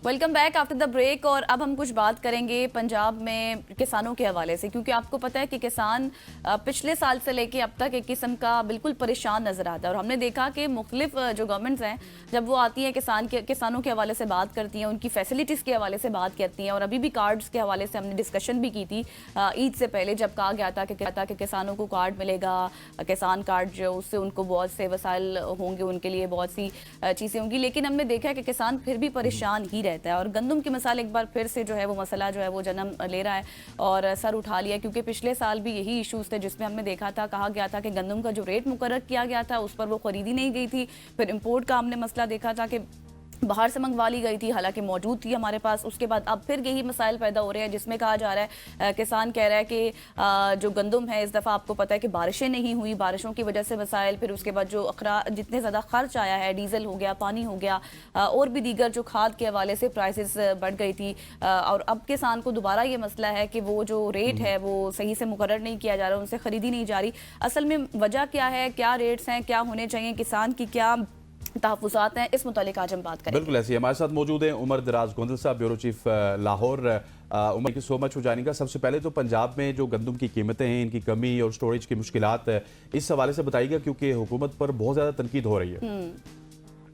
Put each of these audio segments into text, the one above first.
Welcome back after the break. और अब हम कुछ बात करेंगे पंजाब में किसानों के हवाले से, क्योंकि आपको पता है कि किसान पिछले साल से लेके अब तक एक किस्म का बिल्कुल परेशान नजर आता है। और हमने देखा कि मुख्तलिफ जो गवर्नमेंट्स हैं जब वो आती हैं किसानों के हवाले से बात करती हैं, उनकी फैसिलिटीज़ के हवाले से बात करती हैं। और अभी भी कार्ड्स के हवाले से हमने डिस्कशन भी की थी ईद से पहले, जब कहा गया था कि किसानों को कार्ड मिलेगा, किसान कार्ड जो उससे उनको बहुत से वसाइल होंगे, उनके लिए बहुत सी चीज़ें होंगी। लेकिन हमने देखा है कि किसान फिर भी परेशान ही रहता है। और गंदम की मिसाल एक बार फिर से जो है वो मसला जो है वो जन्म ले रहा है और सर उठा लिया, क्योंकि पिछले साल भी यही इश्यूज थे जिसमें हमने देखा था, कहा गया था कि गंदम का जो रेट मुकर्रर किया गया था उस पर वो खरीदी नहीं गई थी। फिर इंपोर्ट का हमने मसला देखा था कि बाहर से मंगवा ली गई थी, हालांकि मौजूद थी हमारे पास। उसके बाद अब फिर यही मसाइल पैदा हो रहे हैं जिसमें कहा जा रहा है, किसान कह रहा है कि जो गंदम है इस दफ़ा आपको पता है कि बारिशें नहीं हुई, बारिशों की वजह से मसाइल, फिर उसके बाद जो जितने ज़्यादा खर्च आया है, डीजल हो गया, पानी हो गया, और भी दीगर जो खाद के हवाले से प्राइसेस बढ़ गई थी। और अब किसान को दोबारा ये मसला है कि वो जो रेट है वो सही से मुकर्रर नहीं किया जा रहा, उनसे ख़रीदी नहीं जा रही। असल में वजह क्या है, क्या रेट्स हैं, क्या होने चाहिए, किसान की क्या तहफ़्फ़ुज़ात हैं, इस मुतालिक आज हम बात करेंगे। बिल्कुल ऐसे हमारे साथ मौजूद हैं उमर दराज गोंदल साहब, ब्यूरो चीफ लाहौर। उमर की सो मच हो जाने का। सबसे पहले तो पंजाब में जो गंदम की कीमतें हैं, इनकी कमी और स्टोरेज की मुश्किलात, इस हवाले से बताइएगा, क्योंकि हुकूमत पर बहुत ज़्यादा तनकीद हो रही है।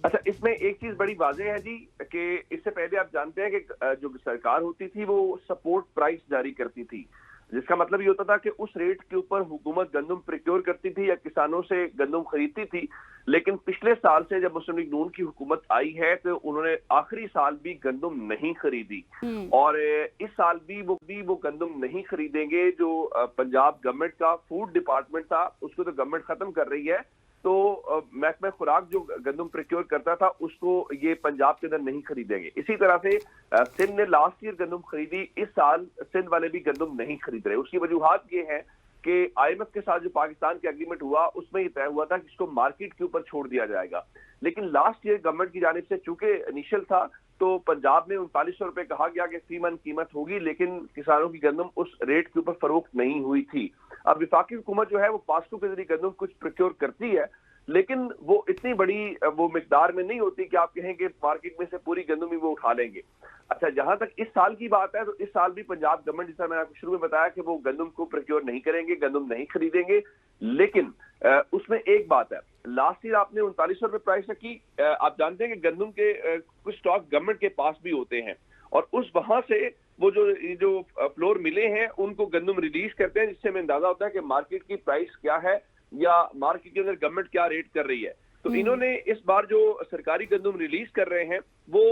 अच्छा, इसमें एक चीज बड़ी वाज़ेह है जी कि इससे पहले आप जानते हैं कि जो सरकार होती थी वो सपोर्ट प्राइस जारी करती थी, जिसका मतलब ये होता था कि उस रेट के ऊपर हुकूमत गंदम प्रोक्योर करती थी या किसानों से गंदम खरीदती थी। लेकिन पिछले साल से जब मुस्लिम लीग नून की हुकूमत आई है तो उन्होंने आखिरी साल भी गंदम नहीं खरीदी, और इस साल भी वो गंदम नहीं खरीदेंगे। जो पंजाब गवर्नमेंट का फूड डिपार्टमेंट था उसको तो गवर्नमेंट खत्म कर रही है, तो महकमा खुराक जो गंदम प्रोक्योर करता था उसको ये पंजाब के अंदर नहीं खरीदेंगे। इसी तरह से सिंध ने लास्ट ईयर गंदम खरीदी, इस साल सिंध वाले भी गंदम नहीं खरीद रहे। उसकी वजूहात ये है कि IMF के साथ जो पाकिस्तान के एग्रीमेंट हुआ उसमें ये तय हुआ था कि इसको मार्केट के ऊपर छोड़ दिया जाएगा। लेकिन लास्ट ईयर गवर्नमेंट की जानिब से चूंकि इनिशियल था तो पंजाब में 3900 रुपए कहा गया कि फी मन कीमत होगी, लेकिन किसानों की गंदम उस रेट के ऊपर फरोख्त नहीं हुई थी। अब विफाकी हुकूमत जो है वो पास्टू के जरिए गंदम कुछ प्रोक्योर करती है, लेकिन वो इतनी बड़ी वो मिकदार में नहीं होती कि आप कहें कि मार्केट में से पूरी गंदम ही वो उठा लेंगे। अच्छा, जहां तक इस साल की बात है तो इस साल भी पंजाब गवर्नमेंट, जैसा मैंने आपको शुरू में बताया, कि वो गंदम को प्रोक्योर नहीं करेंगे, गंदम नहीं खरीदेंगे। लेकिन उसमें एक बात है, लास्ट ईयर आपने 3900 रुपए प्राइस रखी। आप जानते हैं कि गंदम के कुछ स्टॉक गवर्नमेंट के पास भी होते हैं, और उस वहां से वो जो फ्लोर मिले हैं उनको गंदम रिलीज करते हैं, जिससे हमें अंदाजा होता है कि मार्केट की प्राइस क्या है या मार्केट के अंदर गवर्नमेंट क्या रेट कर रही है। तो इन्होंने इस बार जो सरकारी गंदम रिलीज कर रहे हैं वो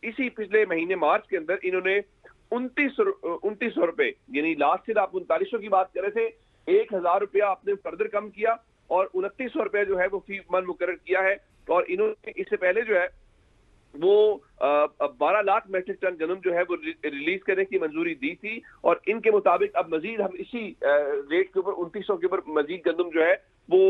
इसी पिछले महीने मार्च के अंदर इन्होंने 2900 रुपए, यानी लास्ट ईयर आप 3900 की बात कर रहे थे, 1000 रुपया आपने फर्दर कम किया और 2900 रुपया जो है वो फी मन मुकर्रर किया है। और इन्होंने इससे पहले जो है वो 12 लाख मेट्रिक टन गंदम जो है वो रिलीज करने की मंजूरी दी थी, और इनके मुताबिक अब मजीद हम इसी रेट के ऊपर 2900 के ऊपर मजीद गंदम जो है वो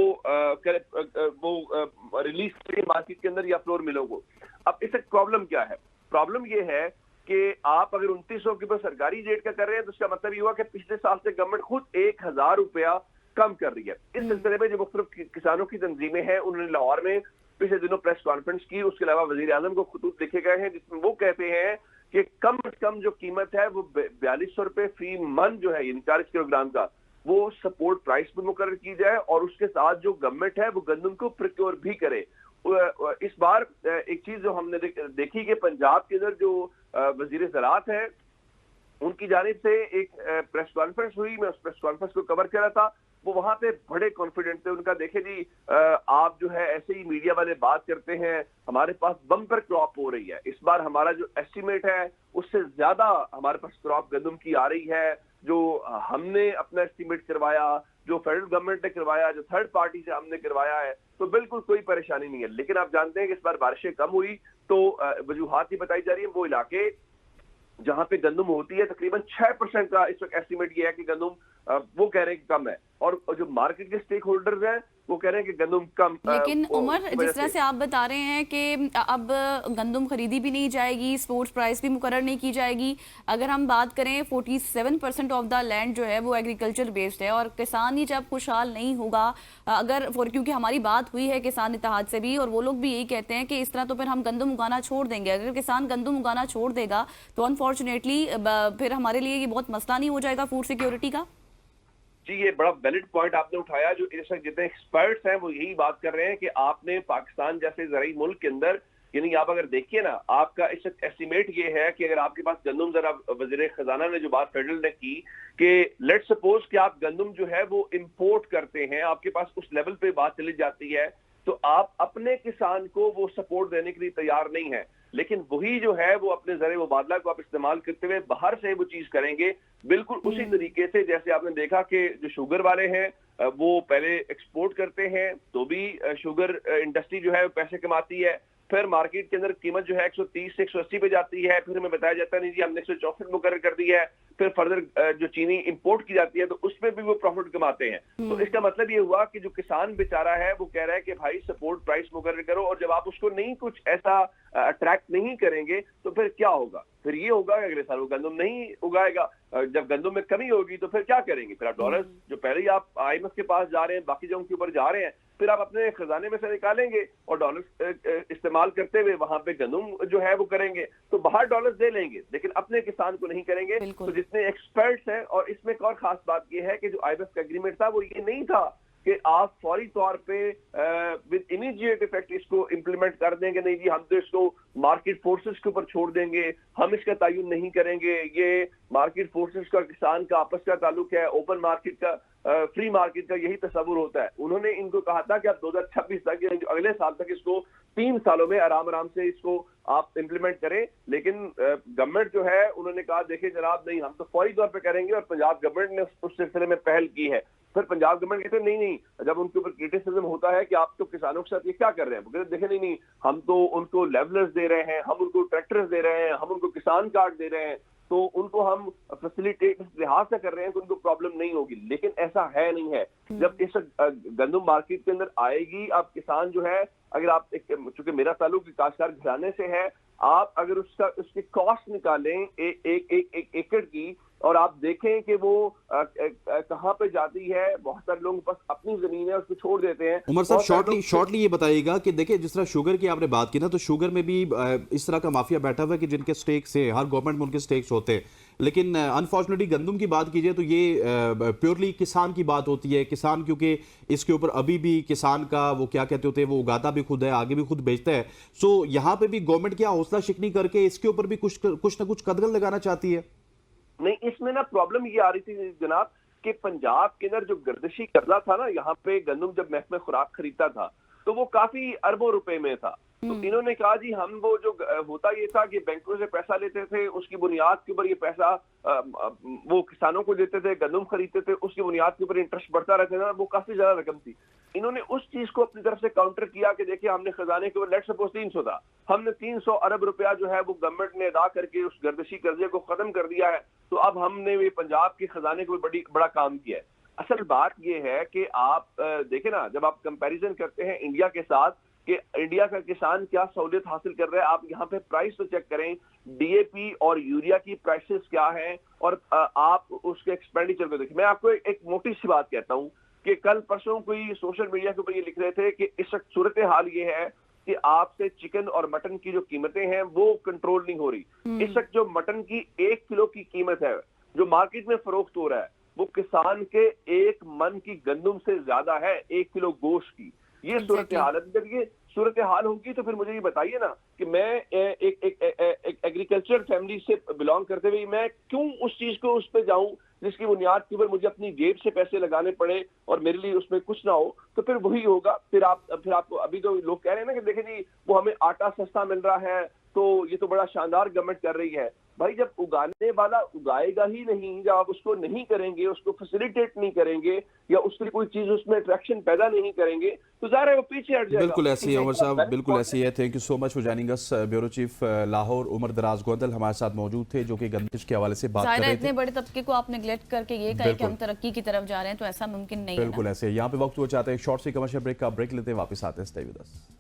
रिलीज करेंगे मार्केट के अंदर या फ्लोर मिलों को। अब इससे प्रॉब्लम क्या है? प्रॉब्लम ये है कि आप अगर 2900 के ऊपर सरकारी रेट का कर रहे हैं तो उसका मतलब ये हुआ कि पिछले साल से गवर्नमेंट खुद 1000 रुपया कम कर रही है। इस सिलसिले में जो मुख्तलिफ किसानों की तंजीमें हैं उन्होंने लाहौर में पिछले दिनों प्रेस कॉन्फ्रेंस की। उसके अलावा वजीर आजम को खतूत लिखे गए हैं जिसमें वो कहते हैं कि कम से कम जो कीमत है वो 4200 रुपए फी मन जो है, यानी 40 किलोग्राम का, वो सपोर्ट प्राइस पर मुकर्रर की जाए, और उसके साथ जो गवर्नमेंट है वो गंदम को प्रोक्योर भी करे। इस बार एक चीज जो हमने देखी कि पंजाब के अंदर जो वजीर ज़राअत है उनकी जानिब से एक प्रेस कॉन्फ्रेंस हुई, मैं उस प्रेस कॉन्फ्रेंस को कवर कर रहा था। वो वहां पे बड़े कॉन्फिडेंट थे। उनका देखे जी, आप जो है ऐसे ही मीडिया वाले बात करते हैं, हमारे पास बम्पर क्रॉप हो रही है, इस बार हमारा जो एस्टिमेट है उससे ज्यादा हमारे पास क्रॉप गंदम की आ रही है, जो हमने अपना एस्टिमेट करवाया, जो फेडरल गवर्नमेंट ने करवाया, जो थर्ड पार्टी से हमने करवाया है, तो बिल्कुल कोई परेशानी नहीं है। लेकिन आप जानते हैं कि इस बार बारिशें कम हुई तो वजूहात ही बताई जा रही है, वो इलाके जहां पे गंदम होती है तकरीबन 6% का इस वक्त एस्टिमेट ये है कि गंदम वो कह रहे हैं कि कम है, और जो मार्केट के स्टेक होल्डर्स हैं وہ कह रहे हैं कि गंदम कम लेकिन उमर, वजह जिस तरह से आप बता रहे हैं कि अब गंदम खरीदी भी नहीं जाएगी, स्पोर्ट्स प्राइस भी मुकर्रर नहीं की जाएगी। अगर हम बात करें 47% ऑफ द लैंड जो है वो एग्रीकल्चर बेस्ड है, और किसान ही जब खुशहाल नहीं होगा, अगर क्योंकि हमारी बात हुई है किसान इत्तेहाद से भी, और वो लोग भी यही कहते हैं कि इस तरह तो फिर हम गंदम उगाना छोड़ देंगे। अगर किसान गंदम उगाना छोड़ देगा तो अनफॉर्चुनेटली फिर हमारे लिए ये बहुत मसला नहीं हो जाएगा फूड सिक्योरिटी का? जी, ये बड़ा वैलिड पॉइंट आपने उठाया। जो इस वक्त जितने एक्सपर्ट्स हैं वो यही बात कर रहे हैं कि आपने पाकिस्तान जैसे ज़राई मुल्क के अंदर, यानी आप अगर देखिए ना, आपका इस वक्त एस्टिमेट ये है कि अगर आपके पास गंदम, जरा वज़ीर खजाना ने जो बात फेडरल ने की कि लेट्स सपोज कि आप गंदम जो है वो इंपोर्ट करते हैं, आपके पास उस लेवल पे बात चली जाती है, तो आप अपने किसान को वो सपोर्ट देने के लिए तैयार नहीं है। लेकिन वही जो है वो अपने ज़रिए मुबादला को आप इस्तेमाल करते हुए बाहर से वो चीज करेंगे, बिल्कुल उसी तरीके से जैसे आपने देखा कि जो शुगर वाले हैं वो पहले एक्सपोर्ट करते हैं, तो भी शुगर इंडस्ट्री जो है पैसे कमाती है, फिर मार्केट के अंदर कीमत जो है 130 से 180 पे जाती है, फिर हमें बताया जाता है नहीं जी हमने 164 मुकर्रर कर दी है, फिर फर्दर जो चीनी इंपोर्ट की जाती है तो उसमें भी वो प्रॉफिट कमाते हैं। तो इसका मतलब ये हुआ कि जो किसान बेचारा है वो कह रहा है कि भाई सपोर्ट प्राइस मुकर्रर करो, और जब आप उसको नहीं कुछ ऐसा अट्रैक्ट नहीं करेंगे तो फिर क्या होगा? फिर ये होगा कि अगले साल वो गंदम नहीं उगाएगा। जब गंदम में कमी होगी तो फिर क्या करेंगे? फिर आप डॉलर्स जो पहले ही आप IMF के पास जा रहे हैं, बाकी जगहों के ऊपर जा रहे हैं, फिर आप अपने खजाने में से निकालेंगे और डॉलर्स इस्तेमाल करते हुए वहां पे गंदम जो है वो करेंगे, तो बाहर डॉलर्स दे लेंगे लेकिन अपने किसान को नहीं करेंगे। तो जितने एक्सपर्ट्स हैं, और इसमें एक और खास बात ये है कि जो IMF का एग्रीमेंट था वो ये नहीं था कि आप फौरी तौर पे विद इमीडिएट इफेक्ट इसको इम्प्लीमेंट कर देंगे, नहीं जी हम तो इसको मार्केट फोर्सेस के ऊपर छोड़ देंगे, हम इसका तयन नहीं करेंगे, ये मार्केट फोर्सेस का किसान का आपस का ताल्लुक है, ओपन मार्केट का फ्री मार्केट का यही तस्वुर होता है। उन्होंने इनको कहा था कि आप 2026 तक, अगले साल तक इसको 3 सालों में आराम से इसको आप इम्प्लीमेंट करें, लेकिन गवर्नमेंट जो है उन्होंने कहा देखिए जनाब नहीं, हम तो फौरी तौर पे करेंगे, और पंजाब गवर्नमेंट ने उस सिलसिले में पहल की है। फिर पंजाब गवर्नमेंट कहते हैं नहीं, जब उनके ऊपर क्रिटिसिज्म होता है कि आप तो किसानों के साथ ये क्या कर रहे हैं, वो कहते देखें नहीं, हम तो उनको लेवलर्स दे रहे हैं, हम उनको ट्रैक्टर्स दे रहे हैं, हम उनको किसान कार्ड दे रहे हैं, तो उनको हम फैसिलिटेट इस लिहाज से कर रहे हैं कि उनको प्रॉब्लम नहीं होगी। लेकिन ऐसा है नहीं है। जब इस गंदम मार्केट के अंदर आएगी, आप किसान जो है, अगर आप चूंकि मेरा ताल्लुक काश्तकार घराने से है, आप अगर उसकी कॉस्ट निकालें एक एकड़ की, और आप देखें कि वो कहाँ पे जाती है, बहुत सारे लोगों के पास अपनी जमीन है उसको छोड़ देते हैं। उमर साहब शॉर्टली ये बताइएगा कि देखिए जिस तरह शुगर की आपने बात की ना, तो शुगर में भी इस तरह का माफिया बैठा हुआ है कि जिनके स्टेक्स है, हर गवर्नमेंट में उनके स्टेक्स होते हैं, लेकिन अनफॉर्चुनेटली गंदम की बात कीजिए तो ये प्योरली किसान की बात होती है। किसान क्योंकि इसके ऊपर अभी भी किसान का वो क्या कहते होते हैं, वो उगाता भी खुद है, आगे भी खुद बेचता है। सो यहाँ पे भी गवर्नमेंट क्या हौसला शिकनी करके इसके ऊपर भी कुछ ना कुछ कदम लगाना चाहती है? नहीं, इसमें ना प्रॉब्लम ये आ रही थी जनाब कि पंजाब के अंदर जो गर्दिशी कर्जा था ना, यहाँ पे गंदम जब महकमा खुराक खरीदता था तो वो काफी अरबों रुपए में था। तो इन्होंने कहा जी हम वो जो होता ये था कि बैंकों से पैसा लेते थे, उसकी बुनियाद के ऊपर ये पैसा वो किसानों को देते थे, गंदम खरीदते थे, उसकी बुनियाद के ऊपर इंटरेस्ट बढ़ता रहता था, वो काफी ज्यादा रकम थी। इन्होंने उस चीज को अपनी तरफ से काउंटर किया कि देखिए हमने खजाने के ऊपर लेट्स सपोज 300 था, हमने 300 अरब रुपया जो है वो गवर्नमेंट ने अदा करके उस गर्दिशी कर्जे को खत्म कर दिया है, तो अब हमने ये पंजाब के खजाने को बड़ा काम किया है। असल बात ये है कि आप देखें ना, जब आप कंपैरिजन करते हैं इंडिया के साथ कि इंडिया का किसान क्या सहूलियत हासिल कर रहा है, आप यहाँ पे प्राइस तो चेक करें, DAP और यूरिया की प्राइसेस क्या है, और आप उसके एक्सपेंडिचर को देखें। मैं आपको एक मोटी सी बात कहता हूँ कि कल परसों कोई सोशल मीडिया के ऊपर ये लिख रहे थे कि इस वक्त सूरत हाल ये है कि आपसे चिकन और मटन की जो कीमतें हैं वो कंट्रोल नहीं हो रही। इस वक्त जो मटन की 1 किलो की कीमत है जो मार्केट में फरोख्त हो रहा है, वो किसान के 1 मन की गंदम से ज्यादा है 1 किलो गोश्त की। ये सूरत हाल है। जब ये सूरत हाल होगी तो फिर मुझे ये बताइए ना कि मैं एक एग्रीकल्चर फैमिली से बिलोंग करते हुए मैं क्यों उस चीज को उस पर जाऊं जिसकी बुनियाद के ऊपर मुझे अपनी जेब से पैसे लगाने पड़े और मेरे लिए उसमें कुछ ना हो। तो फिर वही होगा। फिर आपको अभी तो लोग कह रहे हैं ना कि देखें जी वो हमें आटा सस्ता मिल रहा है, तो ये तो बड़ा शानदार गवर्नमेंट कर रही है। भाई जब उगाने वाला उगाएगा ही नहीं, जब आप उसको नहीं करेंगे, उसको फैसिलिटेट नहीं करेंगे या उसकी कोई चीज उसमें अट्रैक्शन पैदा नहीं करेंगे, तो ज़ाहिर है वो पीछे हट जाएगा। बिल्कुल ऐसी है उमर साहब, बिल्कुल ऐसी है। Thank you so much for joining us. Bureau chief Lahore Umar Daraz Gondal हमारे साथ मौजूद थे, जो कि गंदश के हवाले से बात कर रहे थे। इतने बड़े तबके को आप निगलेक्ट करके ये कहें कि हम तरक्की की तरफ जा रहे हैं, तो ऐसा मुमकिन नहीं है। बिल्कुल ऐसे। यहाँ पे वक्त हुआ चाहते हैं एक शॉर्ट सी कमर्शियल ब्रेक का। ब्रेक लेते हैं, वापस आते हैं। Stay with us.